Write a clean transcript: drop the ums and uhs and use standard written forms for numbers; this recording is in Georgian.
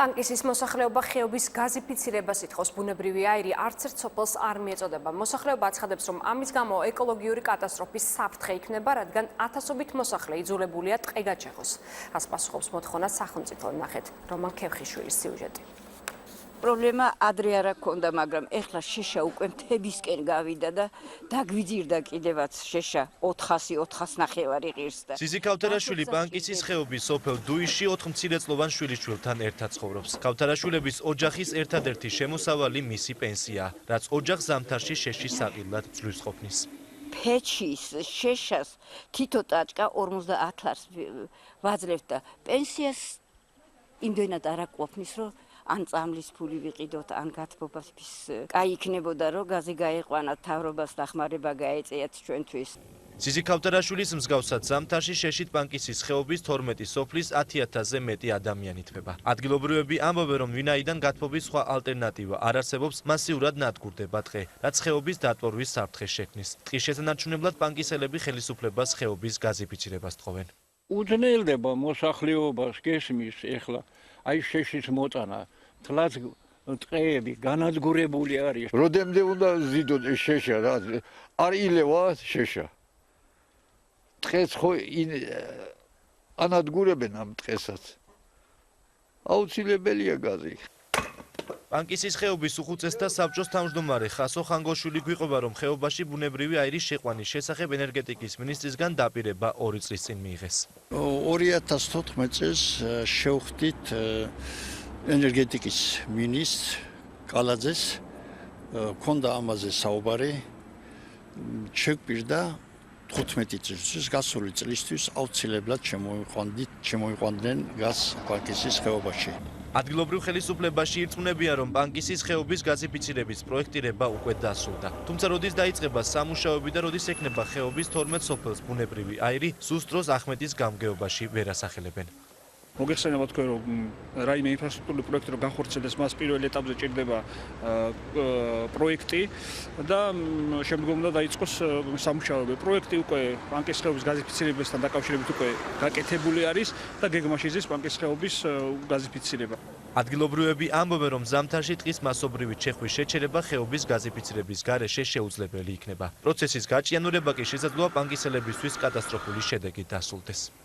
პანკისის მოსახლეობა ხეობის გაზიფიცირებას ითხოვს. ბუნებრივი აირი არც ერთ სოფელს არ მიეწოდება. მოსახლეობა აცხადებს, რომ ამის გამო ეკოლოგიური კატასტროფის საფრთხე იქნება, რადგან ათასობით მოსახლე იძულებულია ტყე გაჩეხოს. ას პასუხობს მოთხოვნას სახელმწიფო. ნახეთ რომან ქევხიშვილის სიუჟეტი. პრობლემა ადრე არ აქონდა, მაგრამ ეხლა შეშა უკვე მთებისკენ გავიდა და დაგვიძირდა კიდევაც შეშა 400-450 ღირს და სიზი ქავთარაშვილი პანკისის ხეობის სოფელ დუიში 4 მცირეწლოვან შვილიშვილთან ერთად ცხოვრობს. ქავთარაშვილების ოჯახის ერთადერთი შემოსავალი მისი პენსიაა, რაც ოჯახს ზამთარში შეშის საყიდლად ძვლის ყოფნის. ფეჩის შეშას თითო ტაჭკა 50 ლარს ვაძლევთ და პენსიას იმდენად არ აკვაფნის, რომ ან წამლის ფული ვიყიდოთ, ან გათბობას კაი იქნებოდა, რომ გაზი გაეყვანათ, თავრობას დახმარება გაეწიათ ჩვენთვის. სიზი ქავთარაშვილის მსგავსად ზამთარში შეშით პანკისის ხეობის 12 სოფლის 10,000-ზე მეტი ადამიანი თვება. ადგილობრივები ამბობენ, რომ ვინაიდან გათბობის სხვა ალტერნატივა არ არსებობს, მასიურად ნადგურდება ტყე, რაც ხეობის დატვირვის საფრთხეს შექმნის. ტყის შესანარჩუნებლად პანკისელები ხელისუფლებას ხეობის გაზიფიცირებას თხოვენ. უძნელდება მოსახლეობას გესმის ეხლა აი შეშის მოწანა თლაც ტყეები განადგურებული არის. როდემდე უნდა ზიდოთ შეშა რა არ ილევა შეშა. ტყეს ხო ანადგურებენ ამ ტყესაც. აუცილებელია გაზი. პანკისის ხეობის უხუცესთა საბჭოს თავმჯდომარე ხასო ხანგოშვილი გვიყვება, რომ ხეობაში ბუნებრივი აირის შეყვანის შესახებ ენერგეტიკის მინისტრისგან დაპირება 2 წლის წინ მიიღეს. 2014 წელს შევხვდით ენერგეტიკის მინისტრ კალაძეს, ქონდა ამაზე საუბარი, შეგვირდა 15 წელს გასული წლისთვის აუცილებლად შემოიყვანდნენ გაზს პანკისის ხეობაში. ადგილობრივ ხელისუფლებაში ირწმუნებიან, რომ პანკისის ხეობის გაზიფიცირების პროექტირება უკვე დასრულდა. თუმცა როდის დაიწყება სამუშაოები და როდის ექნება ხეობის 12 სოფელს ბუნებრივი აირი, სუსტ დროს ახმეტის გამგეობაში ვერ ასახელებენ. მოგეხსენება თქვენ, რომ რაიმე ინფრასტრუქტურული პროექტი რომ განხორციელდეს, მას პირველ ეტაპზე ჭირდება პროექტი და შემდგომ უნდა დაიწყოს სამუშაოები. პროექტი უკვე პანკის ხეობის გაზიფიცირებასთან დაკავშირებით უკვე გაკეთებული არის და გეგმაში ზის პანკის ხეობის გაზიფიცირება. ადგილობრივები ამბობენ, რომ ზამთარში ტყის მასობრივი ჩეხვის შეჩერება ხეობის გაზიფიცირების გარეშე შეუძლებელი იქნება. პროცესის გაჭიანურება კი შესაძლოა პანკისელებისთვის კატასტროფული შედეგით დასრულდეს.